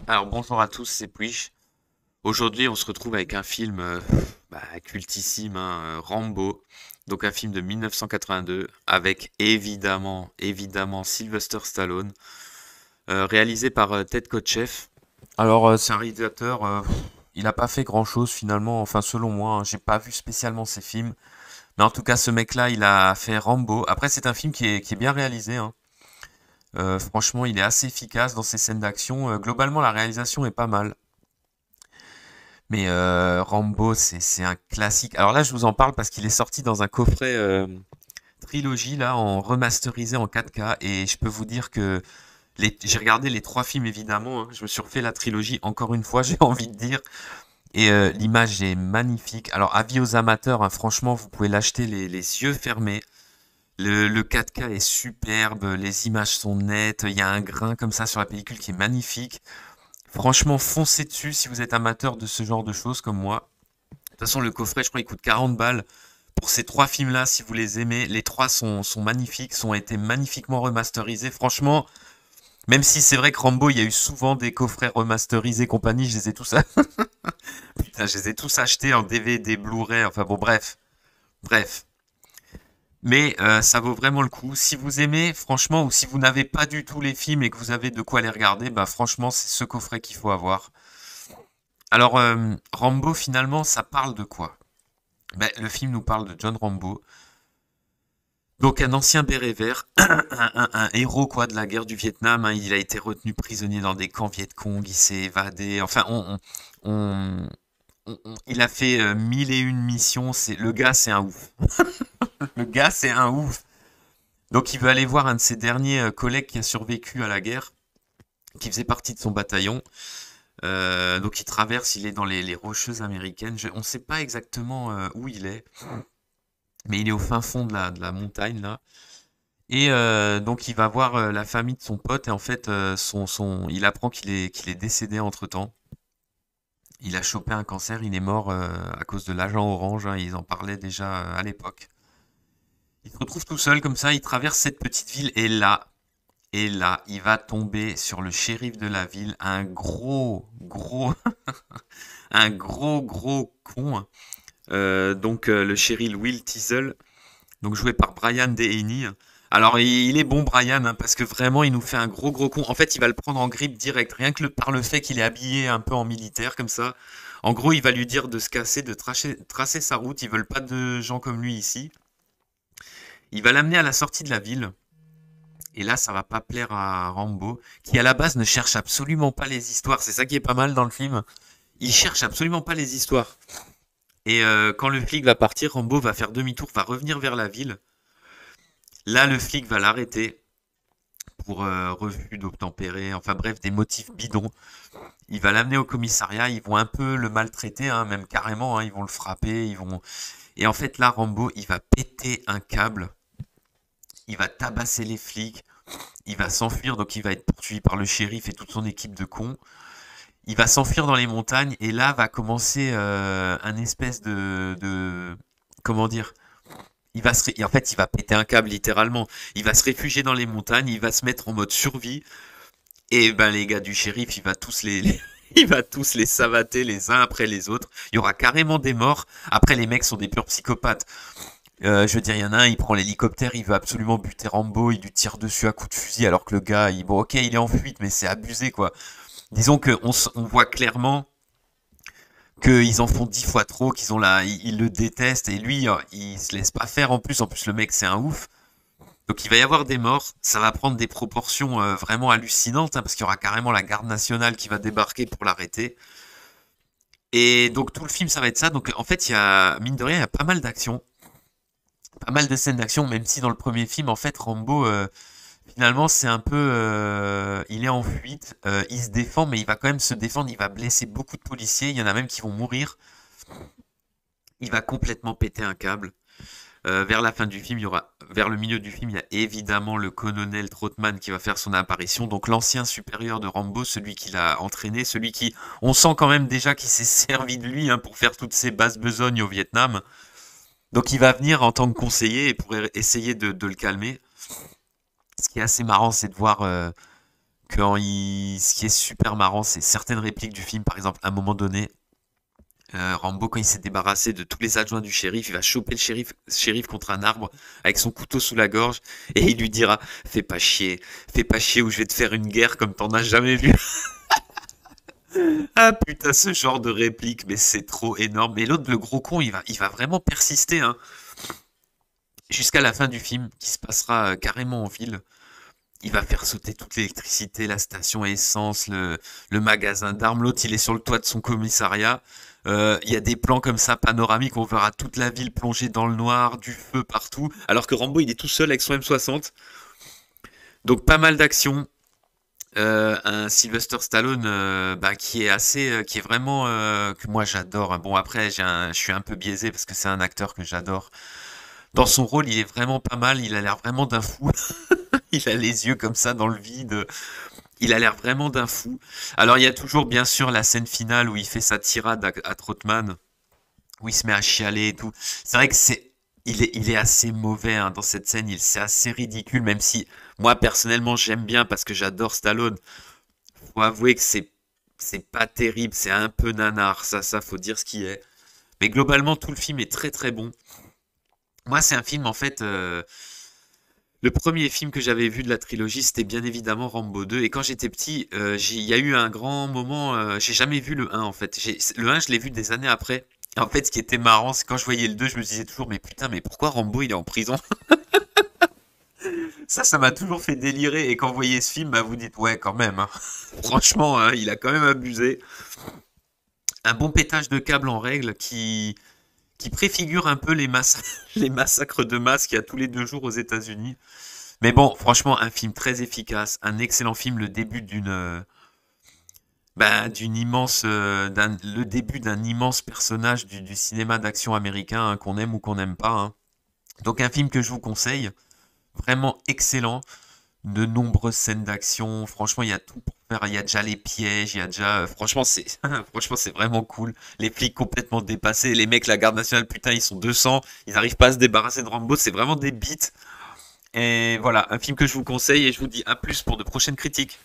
Alors bonjour à tous, c'est Puich. Aujourd'hui, on se retrouve avec un film cultissime, hein, Rambo. Donc un film de 1982 avec évidemment Sylvester Stallone, réalisé par Ted Kotcheff. Alors c'est un réalisateur, il n'a pas fait grand-chose finalement, enfin selon moi, hein, j'ai pas vu spécialement ses films. Mais en tout cas, ce mec-là, il a fait Rambo. Après, c'est un film qui est bien réalisé, hein. Franchement, il est assez efficace dans ses scènes d'action. Globalement, la réalisation est pas mal. Mais Rambo, c'est un classique. Alors là, je vous en parle parce qu'il est sorti dans un coffret trilogie là, en remasterisé en 4K. Et je peux vous dire que j'ai regardé les trois films évidemment, hein. Je me suis refait la trilogie encore une fois, j'ai envie de dire. Et l'image est magnifique. Alors avis aux amateurs, hein, franchement, vous pouvez l'acheter les yeux fermés. Le 4K est superbe, les images sont nettes, il y a un grain comme ça sur la pellicule qui est magnifique. Franchement, foncez dessus si vous êtes amateur de ce genre de choses comme moi. De toute façon, le coffret, je crois, il coûte 40 balles. Pour ces trois films-là, si vous les aimez, les trois sont magnifiques, ont été magnifiquement remasterisés. Franchement, même si c'est vrai que Rambo, il y a eu souvent des coffrets remasterisés compagnie, je les ai tous, putain, je les ai tous achetés en DVD, Blu-ray, enfin bon, bref. Mais ça vaut vraiment le coup. Si vous aimez, franchement, ou si vous n'avez pas du tout les films et que vous avez de quoi les regarder, bah franchement, c'est ce coffret qu'il faut avoir. Alors, Rambo, finalement, ça parle de quoi? Ben, le film nous parle de John Rambo, donc un ancien béret vert, un héros quoi de la guerre du Vietnam, hein. Il a été retenu prisonnier dans des camps Viet Cong, il s'est évadé. Enfin, on- il a fait mille et une missions. C'est le gars, c'est un ouf. Le gars, c'est un ouf. Donc, il veut aller voir un de ses derniers collègues qui a survécu à la guerre, qui faisait partie de son bataillon. Donc, il traverse, il est dans les Rocheuses américaines. On ne sait pas exactement où il est, mais il est au fin fond de la montagne là. Et donc il va voir la famille de son pote et en fait il apprend qu'il est décédé entre-temps. Il a chopé un cancer, il est mort à cause de l'agent orange, hein, ils en parlaient déjà à l'époque. Il se retrouve tout seul comme ça, il traverse cette petite ville et là, il va tomber sur le shérif de la ville, un gros, un gros con, hein. Donc le shérif Will Teasel, donc joué par Brian Deney. Alors il est bon Brian, hein, parce que vraiment il nous fait un gros con. En fait il va le prendre en grippe direct, rien que par le fait qu'il est habillé un peu en militaire comme ça. En gros il va lui dire de se casser, de tracer sa route, ils veulent pas de gens comme lui ici. Il va l'amener à la sortie de la ville. Et là, ça va pas plaire à Rambo, qui à la base ne cherche absolument pas les histoires. C'est ça qui est pas mal dans le film. Il cherche absolument pas les histoires. Et quand le flic va partir, Rambo va faire demi-tour, va revenir vers la ville. Là, le flic va l'arrêter pour refus d'obtempérer, enfin bref, des motifs bidons. Il va l'amener au commissariat, ils vont un peu le maltraiter, hein, même carrément, hein, ils vont le frapper, ils vont... Et en fait, là, Rambo, il va péter un câble, il va tabasser les flics, il va s'enfuir, donc il va être poursuivi par le shérif et toute son équipe de cons. Il va s'enfuir dans les montagnes, et là va commencer un espèce comment dire, en fait, il va péter un câble littéralement. Il va se réfugier dans les montagnes, il va se mettre en mode survie. Et ben les gars du shérif, il va tous il va tous les savater les uns après les autres. Il y aura carrément des morts. Après, les mecs sont des purs psychopathes. Je veux dire, il y en a un, il prend l'hélicoptère, il veut absolument buter Rambo, il lui tire dessus à coups de fusil, alors que le gars, bon, ok, il est en fuite, mais c'est abusé, quoi. Disons que on voit clairement qu'ils en font 10 fois trop, ils le détestent, et lui, il se laisse pas faire en plus, le mec, c'est un ouf. Donc il va y avoir des morts, ça va prendre des proportions vraiment hallucinantes, hein, parce qu'il y aura carrément la garde nationale qui va débarquer pour l'arrêter. Et donc tout le film, ça va être ça. Donc en fait, il y a, mine de rien, il y a pas mal d'action, pas mal de scènes d'action, même si dans le premier film, en fait, Rambo, finalement, c'est un peu... il est en fuite, il se défend, mais il va quand même se défendre, il va blesser beaucoup de policiers, il y en a même qui vont mourir. Il va complètement péter un câble. Vers la fin du film, vers le milieu du film, il y a évidemment le colonel Troutman qui va faire son apparition. Donc l'ancien supérieur de Rambo, celui qui l'a entraîné, celui qui, on sent quand même déjà qu'il s'est servi de lui, hein, pour faire toutes ces basses besognes au Vietnam. Donc il va venir en tant que conseiller et pour essayer de le calmer. Ce qui est assez marrant, c'est de voir Ce qui est super marrant, c'est certaines répliques du film. Par exemple, à un moment donné, Rambo, quand il s'est débarrassé de tous les adjoints du shérif, il va choper le shérif contre un arbre avec son couteau sous la gorge et il lui dira: fais pas chier ou je vais te faire une guerre comme t'en as jamais vu. Ah putain, ce genre de réplique, mais c'est trop énorme. Mais l'autre, le gros con, il va vraiment persister, hein, jusqu'à la fin du film, qui se passera carrément en ville. Il va faire sauter toute l'électricité, la station essence, le magasin d'armes. L'autre, il est sur le toit de son commissariat. Il y a des plans comme ça, panoramiques, on verra toute la ville plongée dans le noir, du feu partout. Alors que Rambo, il est tout seul avec son M60. Donc pas mal d'action. Un Sylvester Stallone bah, qui est assez, qui est vraiment que moi j'adore, hein. Bon après, je suis un peu biaisé parce que c'est un acteur que j'adore. Dans son rôle, il est vraiment pas mal. Il a l'air vraiment d'un fou. Il a les yeux comme ça dans le vide. Il a l'air vraiment d'un fou. Alors il y a toujours bien sûr la scène finale où il fait sa tirade à Trotman, où il se met à chialer et tout. C'est vrai que il est assez mauvais hein, dans cette scène. C'est assez ridicule, même si moi personnellement j'aime bien parce que j'adore Stallone. Faut avouer que c'est pas terrible, c'est un peu nanar. Ça faut dire ce qui est. Mais globalement tout le film est très très bon. Moi c'est un film en fait. Le premier film que j'avais vu de la trilogie, c'était bien évidemment Rambo 2. Et quand j'étais petit, il y a eu un grand moment. J'ai jamais vu le 1 en fait. Le 1, je l'ai vu des années après. Et en fait, ce qui était marrant, c'est quand je voyais le 2, je me disais toujours, mais putain, mais pourquoi Rambo il est en prison? Ça m'a toujours fait délirer. Et quand vous voyez ce film, bah, vous dites, ouais, quand même, hein. Franchement, hein, il a quand même abusé. Un bon pétage de câble en règle qui préfigure un peu les massacres de masse qu'il y a tous les 2 jours aux États-Unis. Mais bon, franchement, un film très efficace, un excellent film, le début d'une immense, le début d'un immense personnage du cinéma d'action américain, hein, qu'on aime ou qu'on n'aime pas, hein. Donc un film que je vous conseille, vraiment excellent, de nombreuses scènes d'action. Franchement, il y a tout pour faire. Il y a déjà les pièges, il y a déjà, franchement, c'est, franchement, c'est vraiment cool. Les flics complètement dépassés, les mecs, la garde nationale, putain, ils sont 200, ils n'arrivent pas à se débarrasser de Rambo. C'est vraiment des beats. Et voilà, un film que je vous conseille et je vous dis à plus pour de prochaines critiques.